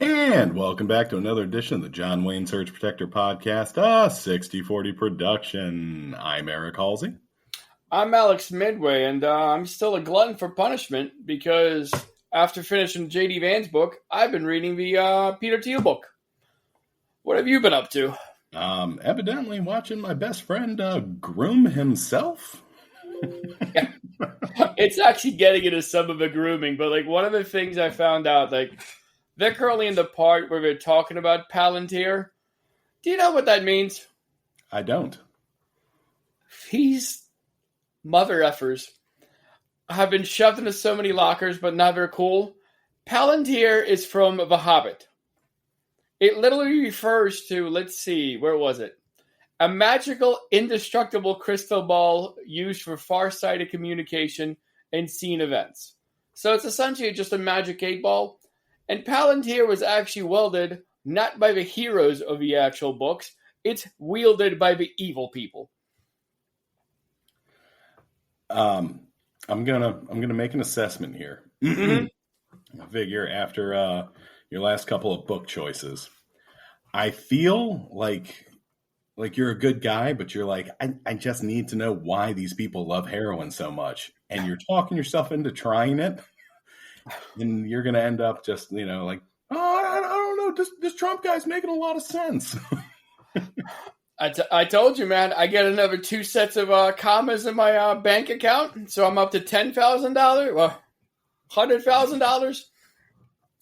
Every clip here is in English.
And welcome back to another edition of the John Wayne Surge Protector Podcast, a 60/40 production. I'm Eric Halsey. I'm Alex Midway, and I'm still a glutton for punishment because after finishing J.D. Vann's book, I've been reading the Peter Thiel book. What have you been up to? Evidently watching my best friend groom himself. Yeah. It's actually getting into some of the grooming, but like one of the things I found out, like they're currently in the part where they're talking about Palantir. Do you know what that means? I don't. These mother effers have been shoved into so many lockers, but now they're cool. Palantir is from The Hobbit. It literally refers to, let's see, where was it? A magical, indestructible crystal ball used for far-sighted communication and scene events. So it's essentially just a magic 8-ball. And Palantir was actually wielded not by the heroes of the actual books. It's wielded by the evil people. I'm gonna make an assessment here. I figure after your last couple of book choices, I feel like you're a good guy, but you're like, I just need to know why these people love heroin so much, and you're talking yourself into trying it, and you're gonna end up just like, I don't know, this Trump guy's making a lot of sense. I told you, man, I get another 2 sets of commas in my bank account, so I'm up to $10,000, well, $100,000,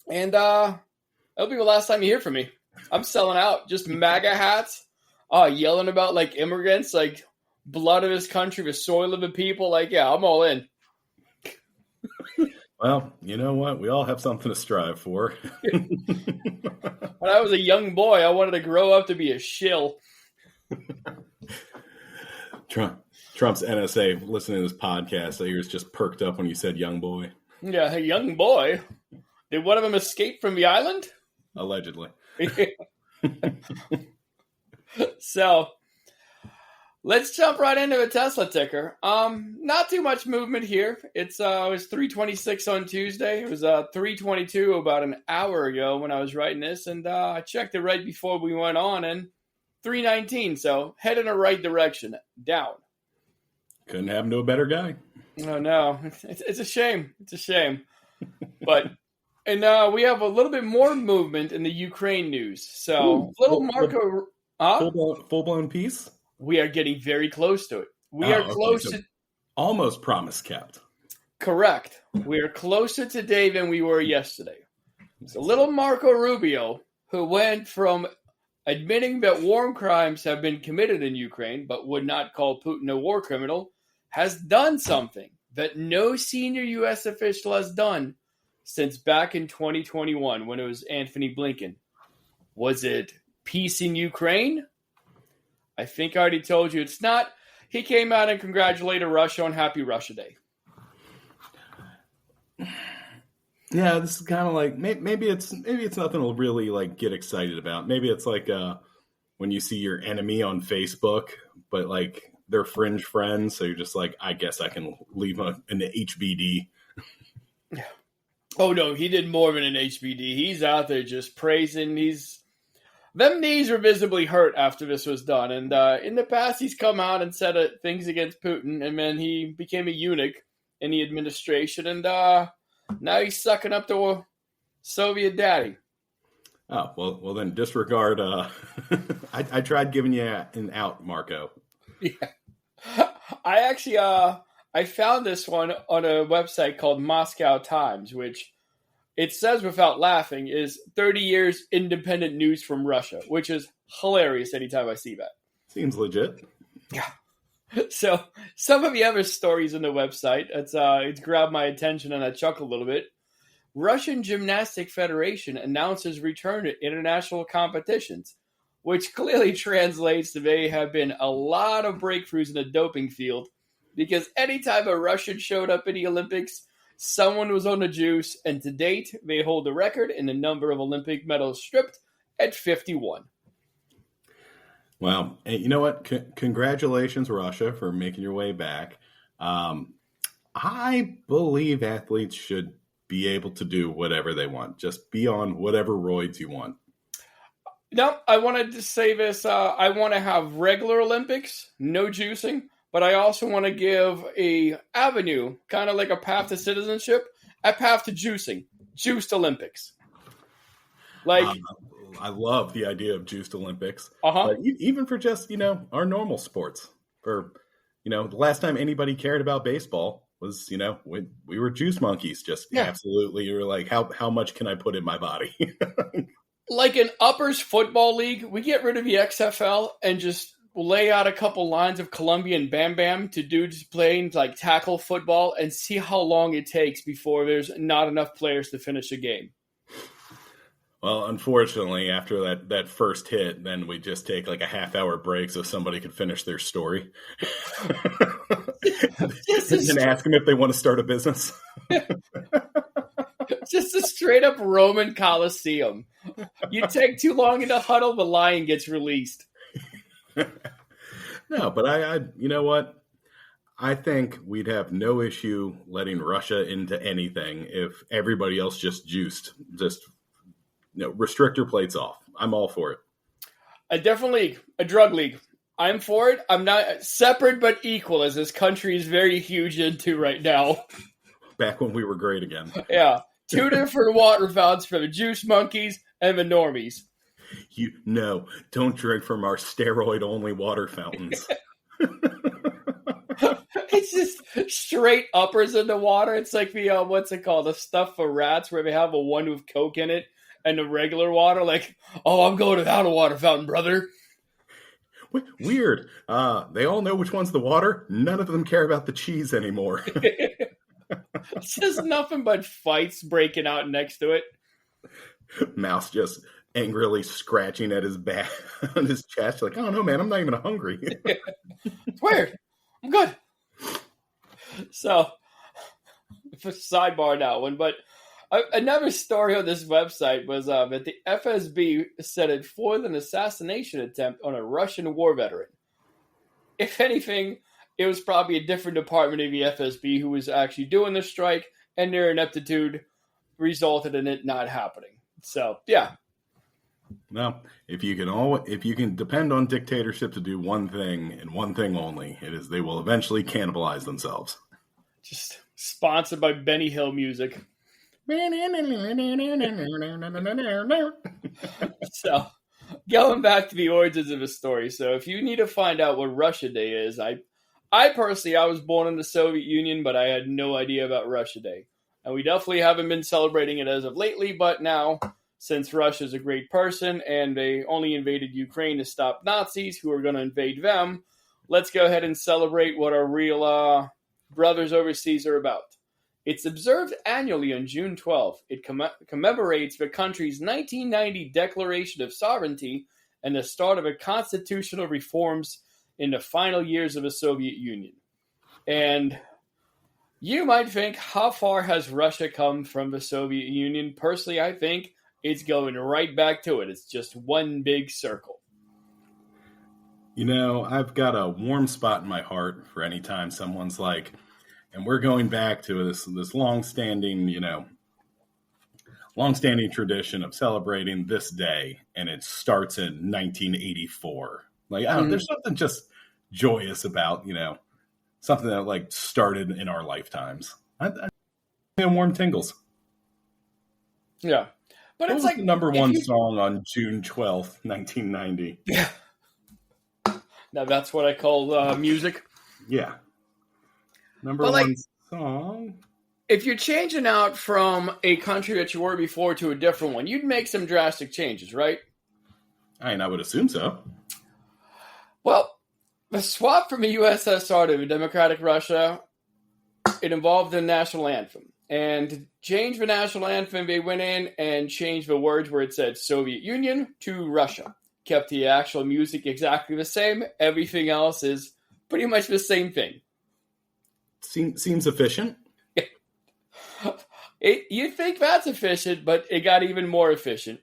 and that'll be the last time you hear from me. I'm selling out, just MAGA hats, yelling about like immigrants, like blood of this country, the soil of the people. Like, yeah, I'm all in. Well, you know what? We all have something to strive for. When I was a young boy, I wanted to grow up to be a shill. Trump's NSA listening to this podcast, their ears just perked up when you said young boy. Yeah, a young boy. Did one of them escape from the island? Allegedly. So, let's jump right into the Tesla ticker. Not too much movement here. It was 326 on Tuesday. It was 322 about an hour ago when I was writing this, and I checked it right before we went on, and 319. So head in the right direction, down. Couldn't happen to a better guy. Oh no, it's a shame. It's a shame, but. And we have a little bit more movement in the Ukraine news. So, little Marco... Full-blown peace? We are getting very close to it. We are close to... Almost promise kept. Correct. We are closer today than we were yesterday. So, little Marco Rubio, who went from admitting that war crimes have been committed in Ukraine, but would not call Putin a war criminal, has done something that no senior U.S. official has done since back in 2021 when it was Anthony Blinken. Was it peace in Ukraine? I think I already told you it's not. He came out and congratulated Russia on Happy Russia Day. Yeah, this is kind of like maybe it's nothing to really like get excited about. Maybe it's like when you see your enemy on Facebook, but like they're fringe friends, so you're just like, I guess I can leave an HBD. Yeah. Oh, no, he did more than an HBD. He's out there just praising. Them knees were visibly hurt after this was done. And in the past, he's come out and said things against Putin. And then he became a eunuch in the administration. And now he's sucking up to a Soviet daddy. Oh, well then disregard. I tried giving you an out, Marco. Yeah. I actually... I found this one on a website called Moscow Times, which it says without laughing is 30 years independent news from Russia, which is hilarious anytime I see that. Seems legit. Yeah. So some of the other stories on the website, it's grabbed my attention and I chuckled a little bit. Russian Gymnastic Federation announces return to international competitions, which clearly translates to they have been a lot of breakthroughs in the doping field. Because anytime a Russian showed up in the Olympics, someone was on the juice, and to date, they hold the record in the number of Olympic medals stripped at 51. Wow. And you know what? Congratulations, Russia, for making your way back. I believe athletes should be able to do whatever they want. Just be on whatever roids you want. No, I wanted to say this. I want to have regular Olympics, no juicing, but I also want to give a avenue, kind of like a path to citizenship, a path to juicing. Juiced Olympics. Like, I love the idea of juiced Olympics. Uh-huh. But even for just, our normal sports. For, the last time anybody cared about baseball was, when we were juice monkeys. Just absolutely, you were like, how much can I put in my body? Like in Uppers Football League, we get rid of the XFL and just lay out a couple lines of Colombian Bam Bam to dudes playing like tackle football and see how long it takes before there's not enough players to finish a game. Well, unfortunately, after that first hit, then we just take like a half-hour break so somebody could finish their story. And ask them if they want to start a business. Just a straight-up Roman Coliseum. You take too long in the huddle, the lion gets released. No, but I you know what? I think we'd have no issue letting Russia into anything if everybody else just juiced. Just restrictor plates off. I'm all for it. A different league, a drug league. I'm for it. I'm not separate but equal, as this country is very huge into right now. Back when we were great again. Yeah. 2 different water fountains for the juice monkeys and the normies. Don't drink from our steroid-only water fountains. It's just straight uppers in the water. It's like the, what's it called? The stuff for rats where they have a one with Coke in it and the regular water. Like, I'm going without a water fountain, brother. Weird. They all know which one's the water. None of them care about the cheese anymore. It's just nothing but fights breaking out next to it. Mouse just angrily scratching at his back, on his chest. Like, oh no, man, I'm not even hungry. It's weird. I'm good. So, sidebar that one. But another story on this website was that the FSB said it foiled an assassination attempt on a Russian war veteran. If anything, it was probably a different department of the FSB who was actually doing the strike, and their ineptitude resulted in it not happening. So, yeah. Well, if you can depend on dictatorship to do one thing and one thing only, it is they will eventually cannibalize themselves. Just sponsored by Benny Hill music. So, going back to the origins of the story. So, if you need to find out what Russia Day is, I personally, I was born in the Soviet Union, but I had no idea about Russia Day. And we definitely haven't been celebrating it as of lately, but now, since Russia's a great person and they only invaded Ukraine to stop Nazis who are going to invade them, let's go ahead and celebrate what our real brothers overseas are about. It's observed annually on June 12th. It commemorates the country's 1990 Declaration of Sovereignty and the start of a constitutional reforms in the final years of the Soviet Union. And you might think, how far has Russia come from the Soviet Union? Personally, I think it's going right back to it. It's just one big circle. I've got a warm spot in my heart for any time someone's like, and we're going back to this long-standing tradition of celebrating this day, and it starts in 1984. Like, there's something just joyous about, something that like started in our lifetimes. I warm tingles. Yeah. But What it's was like the number one song on June 12th, 1990? Yeah. Now that's what I call music. Yeah. Number one song. If you're changing out from a country that you were before to a different one, you'd make some drastic changes, right? I would assume so. Well, the swap from the USSR to Democratic Russia, it involved the national anthem. And to change the national anthem, they went in and changed the words where it said Soviet Union to Russia. Kept the actual music exactly the same. Everything else is pretty much the same thing. Seems efficient. You'd think that's efficient, but it got even more efficient.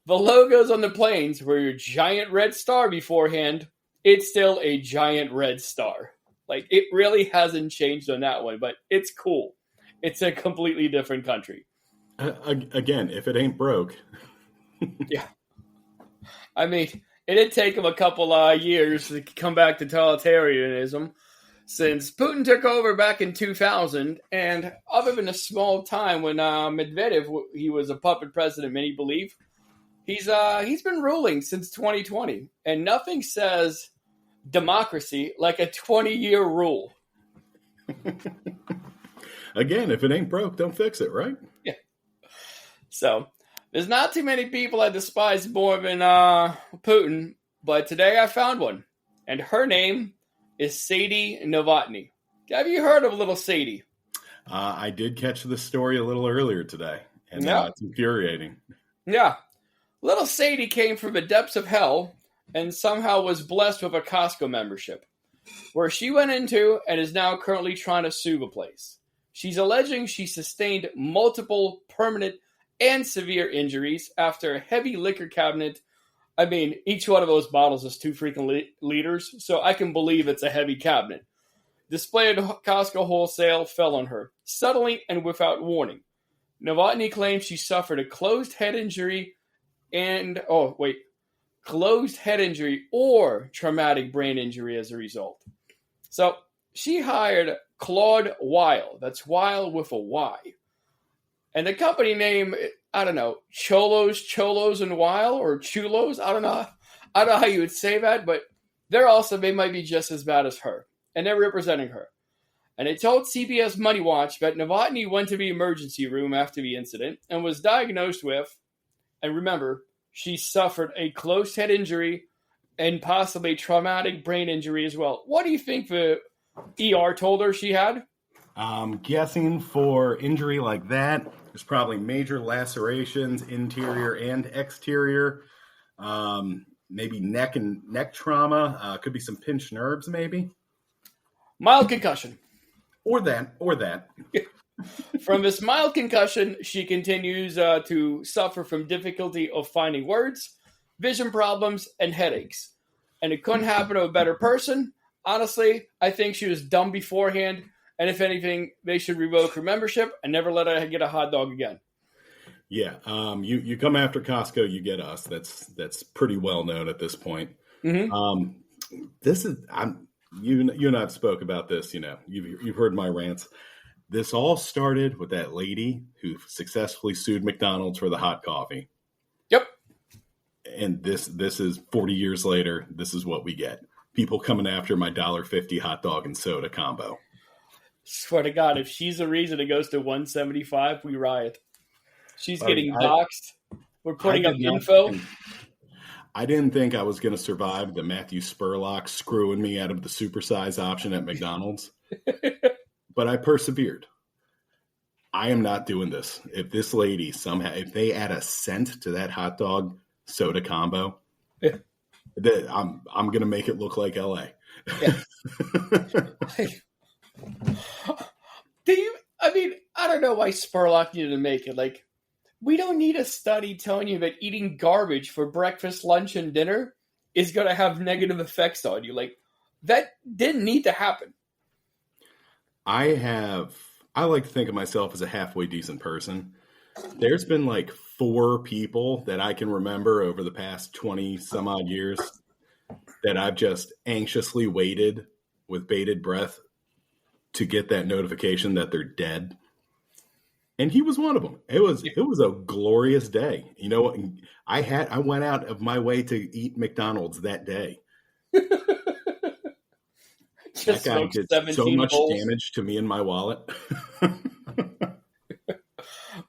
The logos on the planes were your giant red star beforehand. It's still a giant red star. Like, it really hasn't changed on that one, but it's cool. it's a completely different country. Again, if it ain't broke. Yeah. I mean, it did take him a couple years to come back to totalitarianism since Putin took over back in 2000. And other than a small time when Medvedev, he was a puppet president, many believe, he's been ruling since 2020. And nothing says democracy like a 20-year rule. Again, if it ain't broke, don't fix it, right? Yeah. So there's not too many people I despise more than Putin, but today I found one, and her name is Sadie Novotny. Have you heard of little Sadie? I did catch the story a little earlier today, and it's infuriating. Yeah. Little Sadie came from the depths of hell and somehow was blessed with a Costco membership, where she went into and is now currently trying to sue the place. She's alleging she sustained multiple permanent and severe injuries after a heavy liquor cabinet. I mean, each one of those bottles is 2 freaking liters, so I can believe it's a heavy cabinet. Displayed at Costco wholesale fell on her, suddenly and without warning. Novotny claims she suffered a closed head injury or traumatic brain injury as a result. So she hired Claude Weil. That's Weil with a Y. And the company name, I don't know, Cholos and Weil, or Chulos. I don't know how you would say that, but they might be just as bad as her. And they're representing her. And they told CBS Money Watch that Novotny went to the emergency room after the incident and was diagnosed with, and remember, she suffered a closed head injury and possibly traumatic brain injury as well. What do you think the ER told her she had? I'm guessing for injury like that, there's probably major lacerations, interior and exterior. Maybe neck trauma. Could be some pinched nerves, maybe. Mild concussion. Or that. From this mild concussion, she continues to suffer from difficulty of finding words, vision problems, and headaches. And it couldn't happen to a better person. Honestly, I think she was dumb beforehand. And if anything, they should revoke her membership and never let her get a hot dog again. Yeah, you come after Costco, you get us. That's pretty well known at this point. Mm-hmm. You and I have spoke about this. You know, you've heard my rants. This all started with that lady who successfully sued McDonald's for the hot coffee. Yep. And this is 40 years later. This is what we get. People coming after my $1.50 hot dog and soda combo. Swear to God, if she's the reason it goes to $1.75, we riot. She's getting doxxed. We're putting up info. I didn't think I was going to survive the Matthew Spurlock screwing me out of the supersize option at McDonald's. But I persevered. I am not doing this. If this lady if they add a cent to that hot dog soda combo, I'm going to make it look like LA. Yeah. I don't know why Spurlock needed to make it. Like, we don't need a study telling you that eating garbage for breakfast, lunch, and dinner is going to have negative effects on you. Like, that didn't need to happen. I like to think of myself as a halfway decent person. There's been like 4 people that I can remember over the past 20 some odd years that I've just anxiously waited with bated breath to get that notification that they're dead. And he was one of them. It was a glorious day. You know what? I went out of my way to eat McDonald's that day. That guy did so much damage to me and my wallet.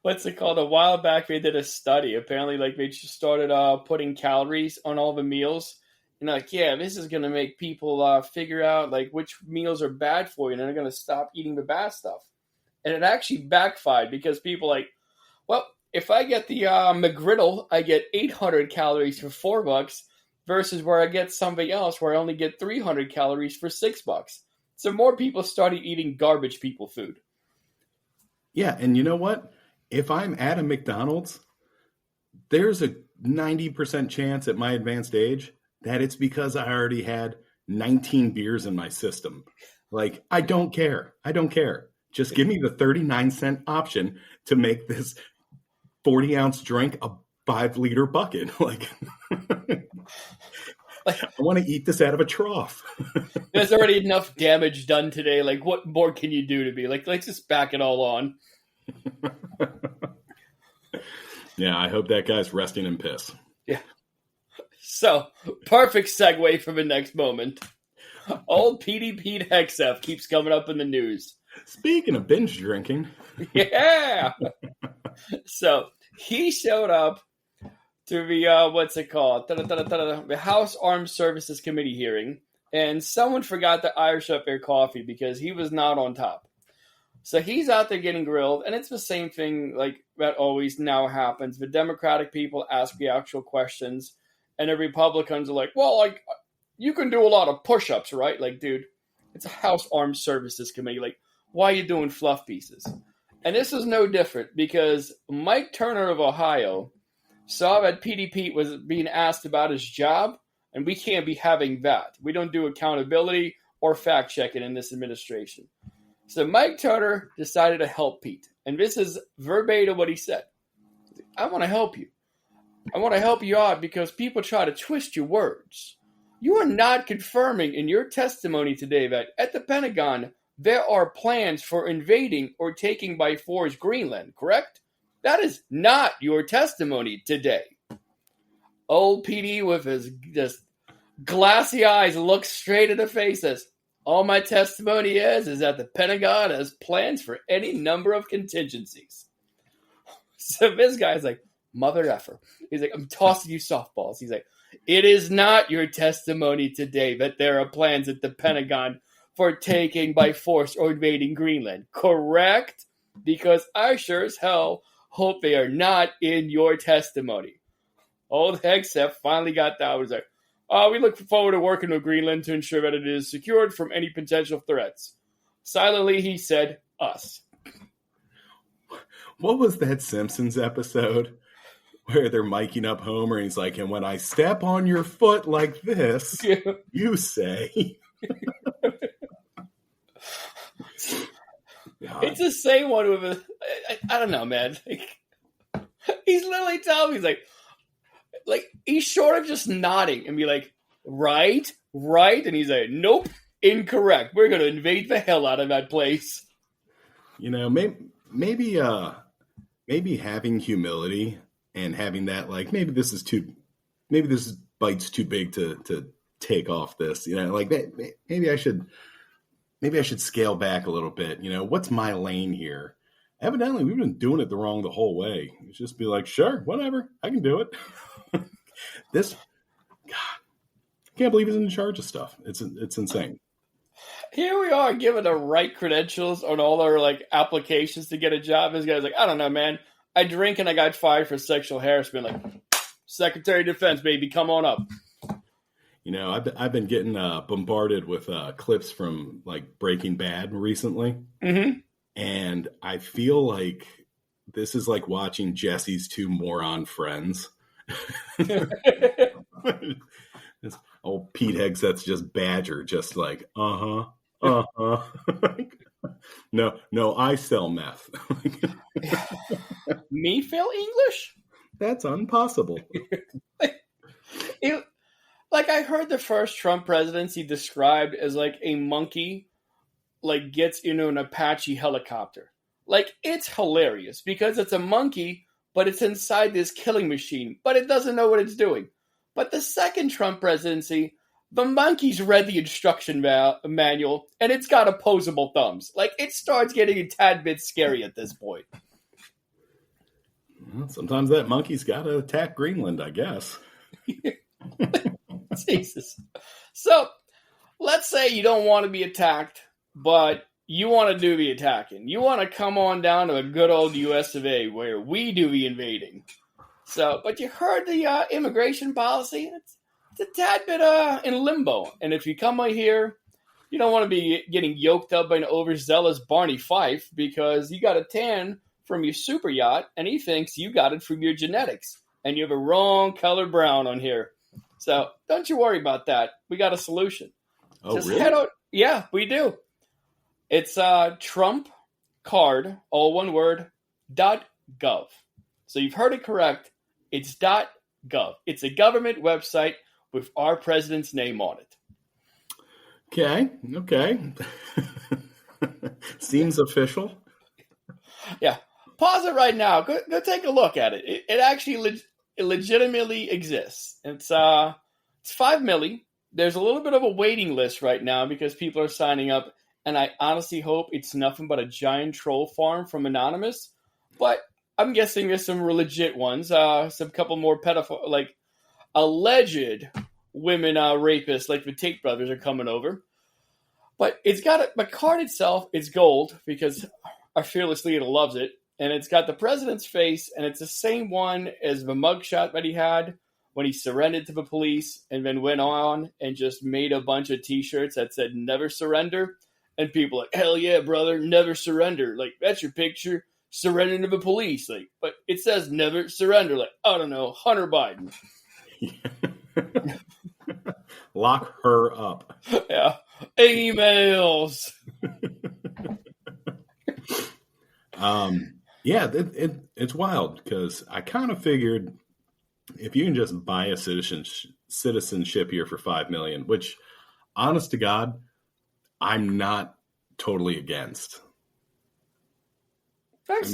What's it called? A while back, they did a study. Apparently, like, they just started putting calories on all the meals. And like, yeah, this is going to make people figure out like which meals are bad for you, and they're going to stop eating the bad stuff. And it actually backfired because people like, well, if I get the McGriddle, I get 800 calories for $4 versus where I get something else where I only get 300 calories for $6. So more people started eating garbage people food. Yeah, and you know what? If I'm at a McDonald's, there's a 90% chance at my advanced age that it's because I already had 19 beers in my system. Like, I don't care. Just give me the 39-cent option to make this 40-ounce drink a 5-liter bucket. Like, I want to eat this out of a trough. There's already enough damage done today. Like, what more can you do to me? Like, let's just back it all on. Yeah, I hope that guy's resting in piss. Yeah. So, perfect segue for the next moment. Old PD Pete Hegseth keeps coming up in the news. Speaking of binge drinking. Yeah! So, he showed up to the, what's it called? The House Armed Services Committee hearing, and someone forgot to Irish up their coffee because he was not on top. So he's out there getting grilled, and it's the same thing like that always now happens. The Democratic people ask the actual questions, and the Republicans are like, well, like, you can do a lot of push-ups, right? Like, dude, it's a House Armed Services Committee. Like, why are you doing fluff pieces? And this is no different because Mike Turner of Ohio saw that PD Pete was being asked about his job, and we can't be having that. We don't do accountability or fact-checking in this administration. So Mike Turner decided to help Pete. And this is verbatim what he said. I want to help you. I want to help you out because people try to twist your words. You are not confirming in your testimony today that at the Pentagon, there are plans for invading or taking by force Greenland, correct? That is not your testimony today. Old PD with his just glassy eyes looks straight in the face, says, all my testimony is that the Pentagon has plans for any number of contingencies. So this guy's like, mother effer. He's like, I'm tossing you softballs. He's like, it is not your testimony today that there are plans at the Pentagon for taking by force or invading Greenland, correct? Because I sure as hell hope they are not in your testimony. Old Hegseth finally got that. He's like, we look forward to working with Greenland to ensure that it is secured from any potential threats. Silently, he said, us. What was that Simpsons episode where they're miking up Homer and he's like, and when I step on your foot like this, you say. It's the same one with I don't know, man. Like, he's literally telling me, he's like he's short of just nodding and be like, right, and he's like, nope, incorrect. We're gonna invade the hell out of that place. You know, maybe having humility and having that, like, maybe this bite's too big to take off this. You know, like maybe I should scale back a little bit. You know, what's my lane here? Evidently, we've been doing it the whole way. It's just be like, sure, whatever, I can do it. God, I can't believe he's in charge of stuff. It's insane. Here we are given the right credentials on all our like applications to get a job. This guy's like, I don't know, man. I drink and I got fired for sexual harassment. Like, Secretary of Defense, baby, come on up. You know, I've been getting bombarded with clips from like Breaking Bad recently, and I feel like this is like watching Jesse's two moron friends. This old Pete Hegseth's just badger, just like, no, I sell meth. Me fail English? That's impossible. Like, I heard the first Trump presidency described as like a monkey like gets into an Apache helicopter. Like, it's hilarious because it's a monkey, but it's inside this killing machine, but it doesn't know what it's doing. But the second Trump presidency, the monkey's read the instruction manual, and it's got opposable thumbs. Like, it starts getting a tad bit scary at this point. Well, sometimes that monkey's got to attack Greenland, I guess. Jesus. So, let's say you don't want to be attacked, but you want to do the attacking. You want to come on down to a good old US of A where we do the invading. So, but you heard the immigration policy? It's a tad bit in limbo. And if you come out here, you don't want to be getting yoked up by an overzealous Barney Fife because you got a tan from your super yacht and he thinks you got it from your genetics. And you have a wrong color brown on here. So, don't you worry about that. We got a solution. Oh, Just really? head out. Yeah, we do. It's Trump card, all one word, .gov. So you've heard it correct. It's .gov. It's a government website with our president's name on it. Okay. Seems official. Yeah. Pause it right now. Go take a look at it. It actually it legitimately exists. It's 5 milli. There's a little bit of a waiting list right now because people are signing up, and I honestly hope it's nothing but a giant troll farm from Anonymous. But I'm guessing there's some legit ones. Some couple more pedophile, like alleged women rapists, like the Tate brothers, are coming over. But it's got the card itself is gold because our fearless leader loves it, and it's got the president's face, and it's the same one as the mugshot that he had when he surrendered to the police, and then went on and just made a bunch of T-shirts that said "Never Surrender," and people like, "Hell yeah, brother, never surrender!" Like that's your picture, surrendering to the police. Like, but it says "Never Surrender." Like, I don't know, Hunter Biden. Lock her up. Yeah. Emails. It's wild because I kind of figured if you can just buy a citizenship here for $5 million, which, honest to God, I'm not totally against. There's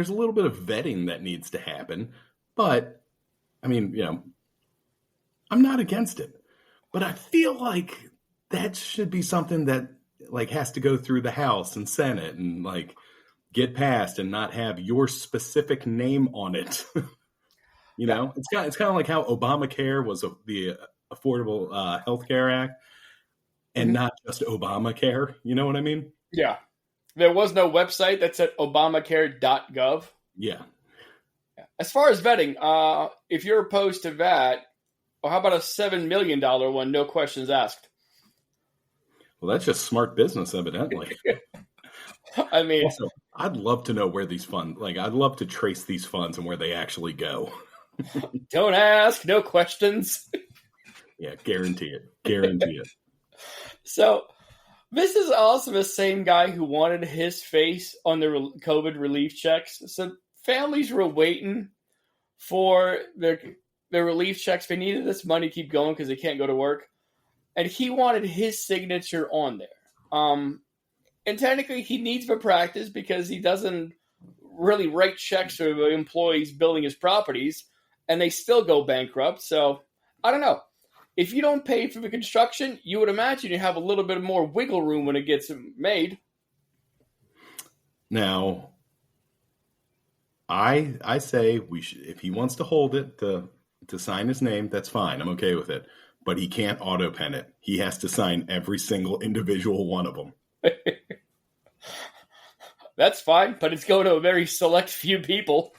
a little bit of vetting that needs to happen, but I mean, I'm not against it. But I feel like that should be something that like has to go through the House and Senate and like get passed and not have your specific name on it. It's kind of like how Obamacare was the Affordable Health Care Act and not just Obamacare. You know what I mean? Yeah. There was no website that said Obamacare.gov. Yeah. As far as vetting, if you're opposed to that, or how about a $7 million one, no questions asked? Well, that's just smart business, evidently. I mean, also, I'd love to know where these funds, I'd love to trace these funds and where they actually go. Don't ask, no questions. Yeah, guarantee it. So, this is also the same guy who wanted his face on the COVID relief checks. So, families were waiting for their relief checks. They needed this money to keep going because they can't go to work. And he wanted his signature on there. And technically, he needs the practice because he doesn't really write checks for the employees building his properties, and they still go bankrupt. So, I don't know. If you don't pay for the construction, you would imagine you have a little bit more wiggle room when it gets made. Now, I say we should, if he wants to hold it to sign his name, that's fine. I'm okay with it. But he can't auto pen it. He has to sign every single individual one of them. That's fine, but it's going to a very select few people.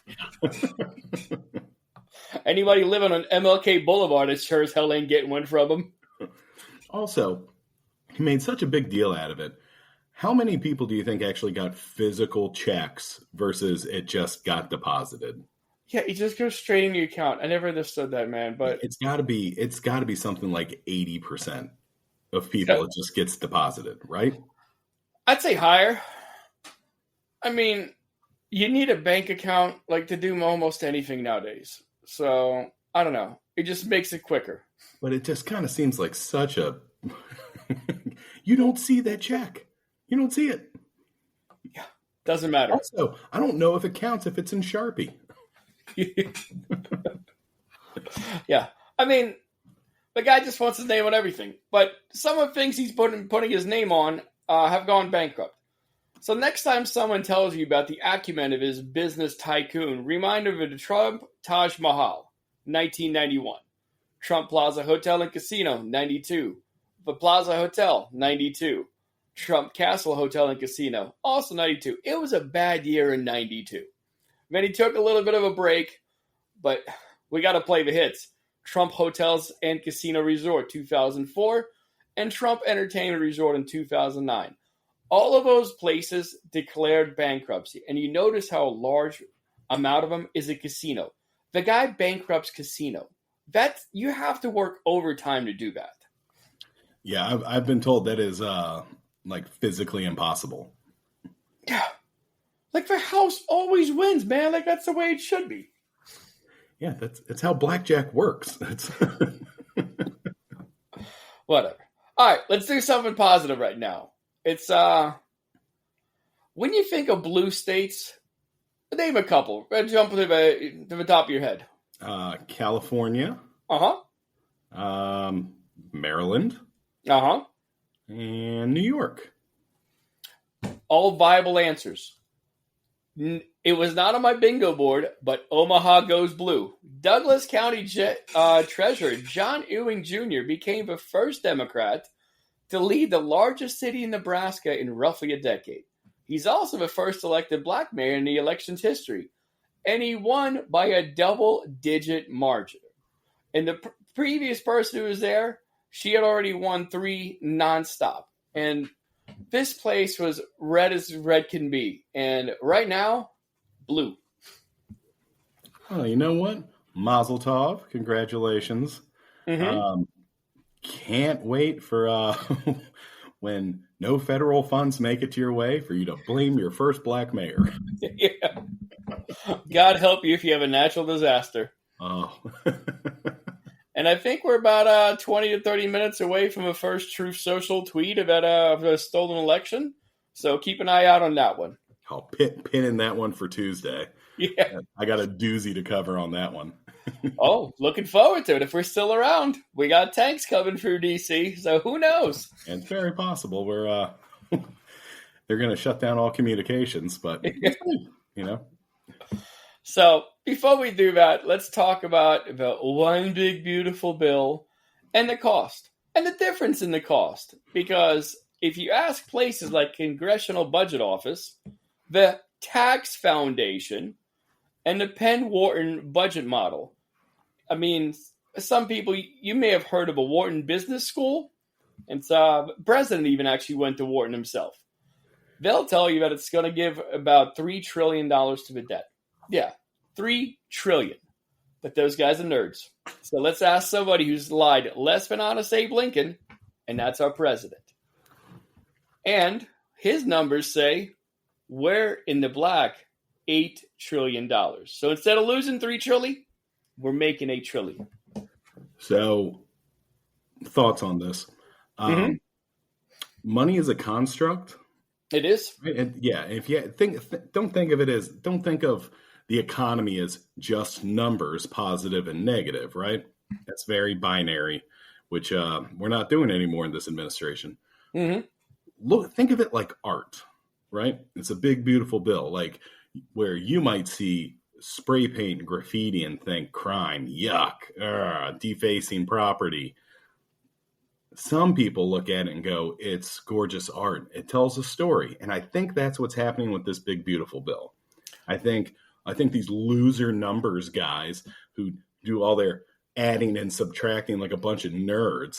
Anybody living on MLK Boulevard, it sure as hell ain't getting one from him. Also, he made such a big deal out of it. How many people do you think actually got physical checks versus it just got deposited? Yeah, it just goes straight into your account. I never understood that, man. But it's got to be something like 80% of people it just gets deposited, right? I'd say higher. I mean, you need a bank account to do almost anything nowadays. So I don't know. It just makes it quicker. But it just kind of seems like such a. You don't see that check. You don't see it. Yeah, doesn't matter. Also, I don't know if it counts if it's in Sharpie. Yeah, I mean, the guy just wants his name on everything. But some of the things he's putting his name on have gone bankrupt. So next time someone tells you about the acumen of his business tycoon, remind him of the Trump Taj Mahal, 1991. Trump Plaza Hotel and Casino, 92. The Plaza Hotel, 92. Trump Castle Hotel and Casino, also 92. It was a bad year in 92. Then he took a little bit of a break, but we got to play the hits. Trump Hotels and Casino Resort, 2004, and Trump Entertainment Resort in 2009. All of those places declared bankruptcy, and you notice how a large amount of them is a casino. The guy bankrupts casino. You have to work overtime to do that. Yeah, I've been told that is physically impossible. Like the house always wins, man. Like that's the way it should be. Yeah, that's how blackjack works. Whatever. All right, let's do something positive right now. It's when you think of blue states, name a couple. Jump to the top of your head. California. Maryland. And New York. All viable answers. It was not on my bingo board, but Omaha goes blue. Douglas County Treasurer John Ewing Jr. became the first Democrat to lead the largest city in Nebraska in roughly a decade. He's also the first elected black mayor in the election's history, and he won by a double-digit margin. And the previous person who was there, she had already won 3 nonstop. And this place was red as red can be. And right now, blue. Oh, you know what? Mazel tov. Congratulations. Mm-hmm. Can't wait for when no federal funds make it to your way for you to blame your first black mayor. Yeah. God help you if you have a natural disaster. Oh. And I think we're about 20 to 30 minutes away from the first Truth Social tweet about the stolen election. So keep an eye out on that one. I'll pin in that one for Tuesday. Yeah. I got a doozy to cover on that one. Oh, looking forward to it. If we're still around, we got tanks coming through DC, so who knows? And it's very possible we're they're going to shut down all communications, but you know. So before we do that, let's talk about the one big beautiful bill and the cost and the difference in the cost. Because if you ask places like Congressional Budget Office, the Tax Foundation, and the Penn Wharton budget model, I mean, some people, you may have heard of a Wharton Business School, and the president even actually went to Wharton himself. They'll tell you that it's going to give about $3 trillion to the debt. Yeah, $3 trillion. But those guys are nerds. So let's ask somebody who's lied less than honest Abe Lincoln, and that's our president. And his numbers say we're in the black $8 trillion. So instead of losing $3 trillion, we're making $8 trillion. So, thoughts on this? Money is a construct. It is. And yeah, if you don't think of the economy as just numbers, positive and negative, right? That's very binary, which we're not doing anymore in this administration. Think of it like art, right? It's a big, beautiful bill, like where you might see spray paint and graffiti and think crime, yuck, defacing property. Some people look at it and go, it's gorgeous art. It tells a story. And I think that's what's happening with this big, beautiful bill. I think these loser numbers guys who do all their adding and subtracting like a bunch of nerds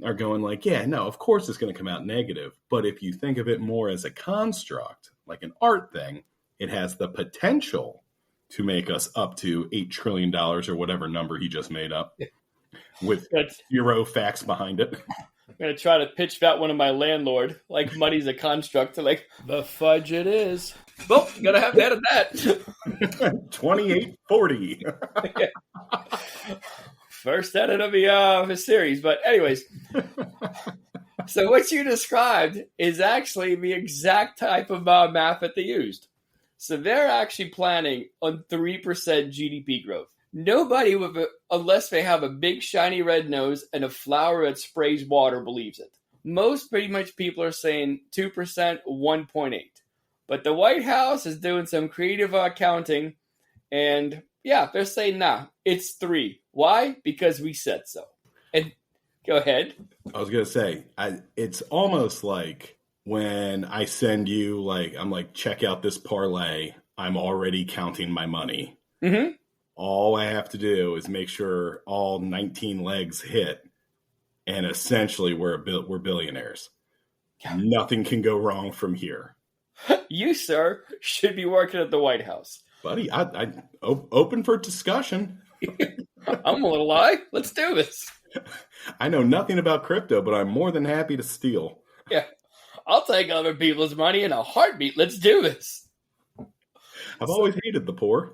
are going like, yeah, no, of course it's going to come out negative. But if you think of it more as a construct, like an art thing, it has the potential to make us up to $8 trillion or whatever number he just made up with zero facts behind it. I'm going to try to pitch that one to my landlord, like money's a construct. Like, the fudge it is. Well, you got to have to edit that. 2840. First edit of the series. But anyways, so what you described is actually the exact type of math that they used. So they're actually planning on 3% GDP growth. Nobody, unless they have a big shiny red nose and a flower that sprays water, believes it. Most pretty much people are saying 2%, 1.8. But the White House is doing some creative accounting, and yeah, they're saying, nah, it's 3. Why? Because we said so. And go ahead. I was going to say, it's almost like when I send you, like, I'm like, check out this parlay, I'm already counting my money. Mm-hmm. All I have to do is make sure all 19 legs hit, and essentially we're billionaires. Yeah. Nothing can go wrong from here. You, sir, should be working at the White House. Buddy, I open for discussion. I'm a little lie. Let's do this. I know nothing about crypto, but I'm more than happy to steal. Yeah. I'll take other people's money in a heartbeat. Let's do this. I've always hated the poor.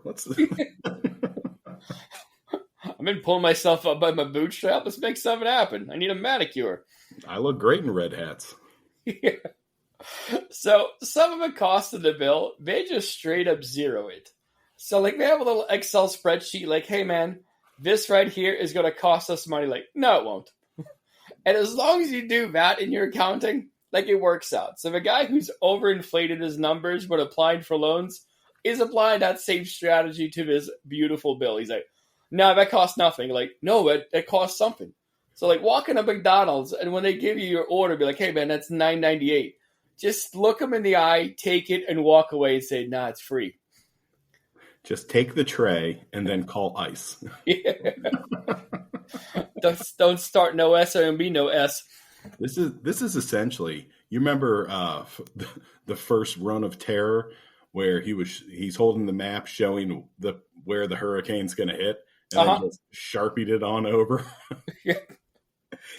I've been pulling myself up by my bootstrap. Let's make something happen. I need a manicure. I look great in red hats. Yeah. So some of it costs in the bill. They just straight up zero it. So like they have a little Excel spreadsheet like, hey man, this right here is going to cost us money. Like, no, it won't. And as long as you do that in your accounting, like it works out. So the guy who's overinflated his numbers but applied for loans is applying that same strategy to this beautiful bill. He's like, no, that costs nothing. Like, no, it costs something. So like walk into McDonald's and when they give you your order, be like, hey man, that's $9.98. Just look them in the eye, take it, and walk away and say, nah, it's free. Just take the tray and then call ICE. Yeah. Don't start no S or be no S. This is essentially, you remember the first run of terror where he's holding the map showing where the hurricane's going to hit and then just Sharpied it on over. Yeah.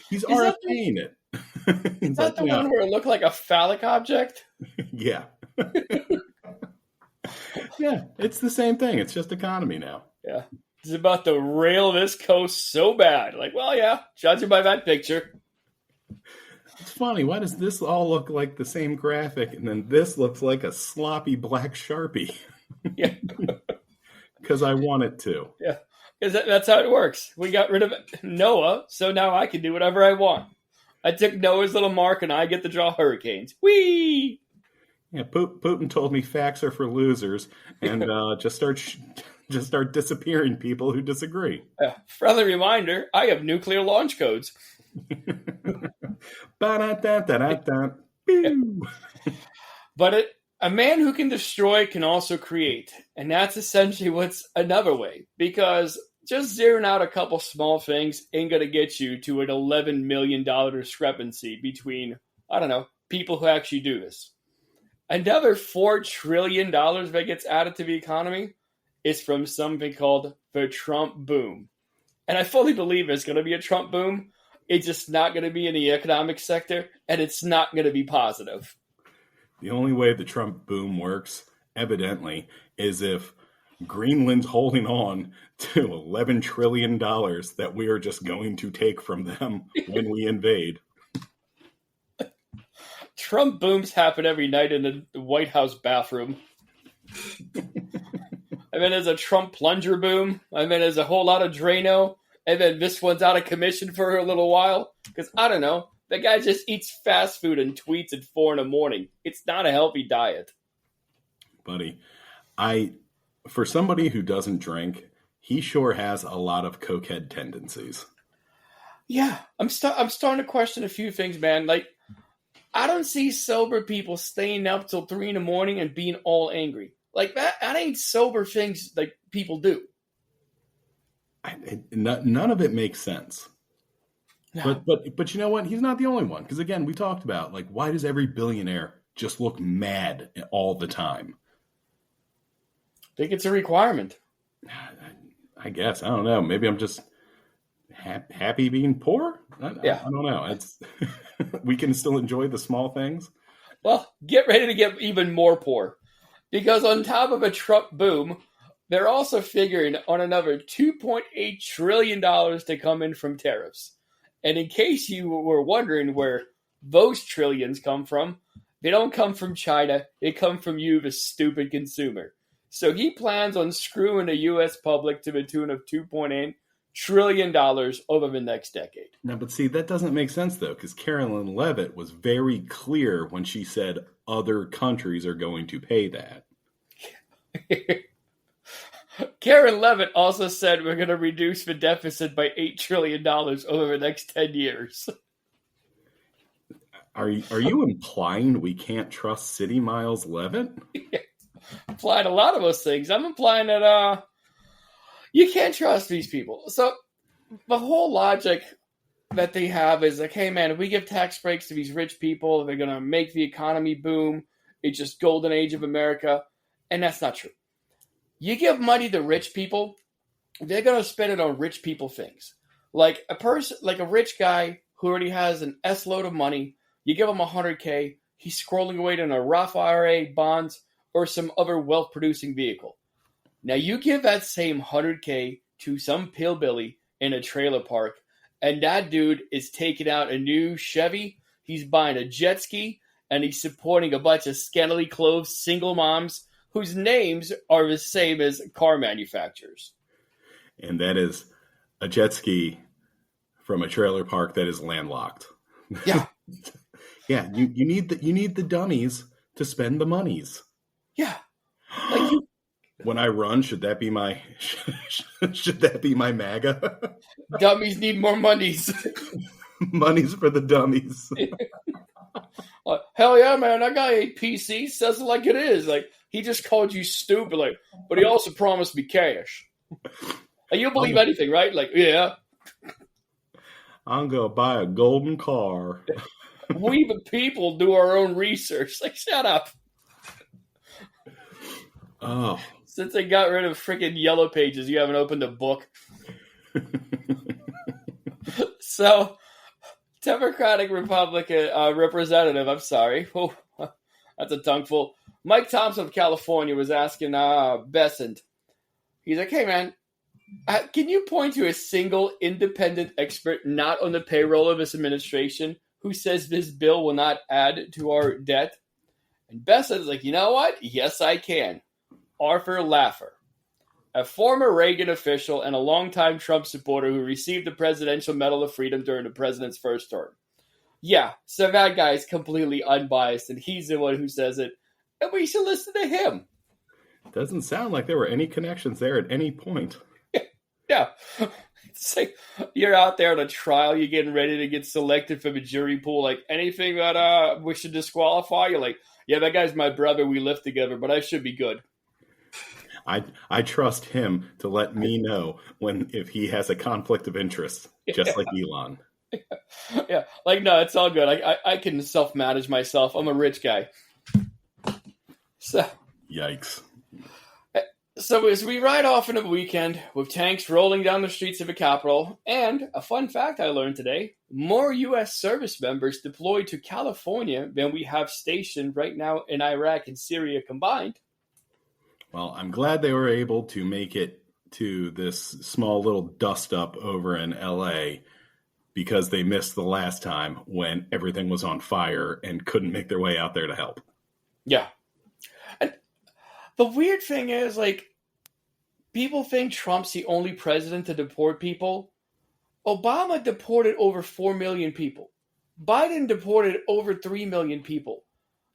He's RFPing it. Is that the one where it looked like a phallic object? Yeah. Yeah, it's the same thing. It's just economy now. Yeah. It's about to rail this coast so bad. Like, well, yeah, judging by that picture. It's funny. Why does this all look like the same graphic and then this looks like a sloppy black Sharpie? Yeah. Because I want it to. Yeah. Because that's how it works. We got rid of Noah, so now I can do whatever I want. I took Noah's little mark and I get to draw hurricanes. Whee! Yeah, Putin told me facts are for losers, and just start disappearing people who disagree. Friendly reminder: I have nuclear launch codes. But a man who can destroy can also create, and that's essentially what's another way. Because just zeroing out a couple small things ain't gonna get you to an $11 million discrepancy between, I don't know, people who actually do this. Another $4 trillion that gets added to the economy is from something called the Trump boom. And I fully believe there's going to be a Trump boom. It's just not going to be in the economic sector, and it's not going to be positive. The only way the Trump boom works, evidently, is if Greenland's holding on to $11 trillion that we are just going to take from them when we invade. Trump booms happen every night in the White House bathroom. And then there's a Trump plunger boom. And then there's a whole lot of Drano. And then this one's out of commission for a little while. Because, I don't know, the guy just eats fast food and tweets at 4 a.m. It's not a healthy diet. Buddy, for somebody who doesn't drink, he sure has a lot of cokehead tendencies. Yeah, I'm starting to question a few things, man. Like, I don't see sober people staying up till 3 a.m. and being all angry. Like, that ain't sober things like people do. None of it makes sense. No. But you know what? He's not the only one. Because again, we talked about, like, why does every billionaire just look mad all the time? I think it's a requirement. I guess. I don't know. Maybe I'm just happy being poor? I don't know. It's we can still enjoy the small things. Well, get ready to get even more poor. Because on top of a Trump boom, they're also figuring on another $2.8 trillion to come in from tariffs. And in case you were wondering where those trillions come from, they don't come from China. They come from you, the stupid consumer. So he plans on screwing the U.S. public to the tune of $2.8 trillion over the next decade. No, but see, that doesn't make sense, though, because Carolyn Levitt was very clear when she said other countries are going to pay that. Karen Levitt also said we're going to reduce the deficit by $8 trillion over the next 10 years. Are you implying we can't trust City Miles Levitt? Yeah. Implying a lot of those things. I'm implying that you can't trust these people. So the whole logic that they have is like, hey man, if we give tax breaks to these rich people, they're going to make the economy boom. It's just golden age of America. And that's not true. You give money to rich people, they're going to spend it on rich people things. Like a rich guy who already has an S load of money, you give him $100K, he's scrolling away in a Roth IRA, bonds, or some other wealth-producing vehicle. Now you give that same $100K to some pillbilly in a trailer park, and that dude is taking out a new Chevy, he's buying a jet ski, and he's supporting a bunch of scantily clothed single moms whose names are the same as car manufacturers. And that is a jet ski from a trailer park that is landlocked. Yeah. Yeah, you need the dummies to spend the monies. Yeah. Like you, when I run, should that be my MAGA? Dummies need more monies. Money's for the dummies. Hell yeah, man! That guy ate PC. Says it like it is. Like he just called you stupid. Like, but he also promised me cash. Like, you believe anything, right? Like, yeah. I'm gonna buy a golden car. We the people do our own research. Like, shut up. Oh. Since they got rid of freaking Yellow Pages, you haven't opened a book. So, Democratic Republican representative, I'm sorry. Oh, that's a tongueful. Mike Thompson of California was asking Bessent. He's like, hey, man, can you point to a single independent expert not on the payroll of this administration who says this bill will not add to our debt? And Bessent's like, you know what? Yes, I can. Arthur Laffer, a former Reagan official and a longtime Trump supporter who received the Presidential Medal of Freedom during the president's first term. Yeah, so that guy is completely unbiased, and he's the one who says it, and we should listen to him. Doesn't sound like there were any connections there at any point. Yeah. It's like you're out there on a trial, you're getting ready to get selected from a jury pool, like anything that we should disqualify, you're like, yeah, that guy's my brother, we live together, but I should be good. I trust him to let me know if he has a conflict of interest, just like Elon. Yeah, like, no, it's all good. I can self-manage myself. I'm a rich guy. So, yikes. So as we ride off into the weekend with tanks rolling down the streets of the Capitol, and a fun fact I learned today, more U.S. service members deployed to California than we have stationed right now in Iraq and Syria combined. Well, I'm glad they were able to make it to this small little dust-up over in L.A., because they missed the last time when everything was on fire and couldn't make their way out there to help. Yeah. And the weird thing is, like, people think Trump's the only president to deport people. Obama deported over 4 million people. Biden deported over 3 million people.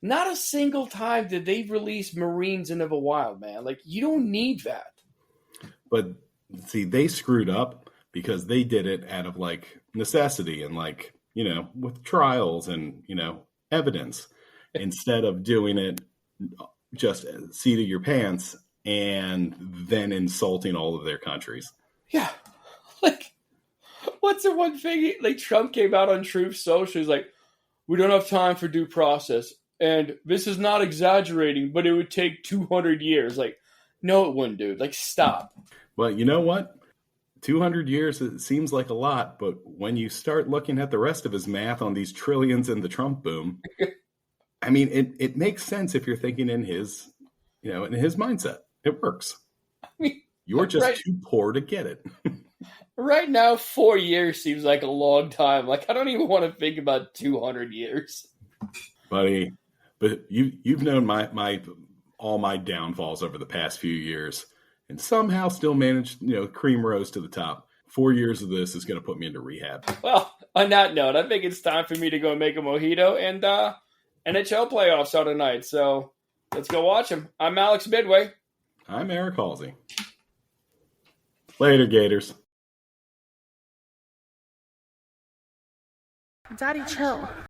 Not a single time did they release Marines into the wild, man. Like, you don't need that. But, see, they screwed up because they did it out of, like, necessity and, like, you know, with trials and, you know, evidence, instead of doing it just seat of your pants and then insulting all of their countries. Yeah. Like, what's the one thing? Like, Trump came out on Truth Social. He's like, we don't have time for due process. And this is not exaggerating, but it would take 200 years. Like, no, it wouldn't, dude. Like, stop. Well, you know what? 200 years, it seems like a lot, but when you start looking at the rest of his math on these trillions in the Trump boom, I mean, it makes sense if you're thinking in his, you know, in his mindset. It works. I mean, you're just too poor to get it. Right now, 4 years seems like a long time. Like, I don't even want to think about 200 years. Buddy, but you've known all my downfalls over the past few years, and somehow still managed, you know, cream rose to the top. 4 years of this is going to put me into rehab. Well, on that note, I think it's time for me to go make a mojito, and NHL playoffs are tonight, so let's go watch them. I'm Alex Midway. I'm Eric Halsey. Later, Gators. Daddy, chill.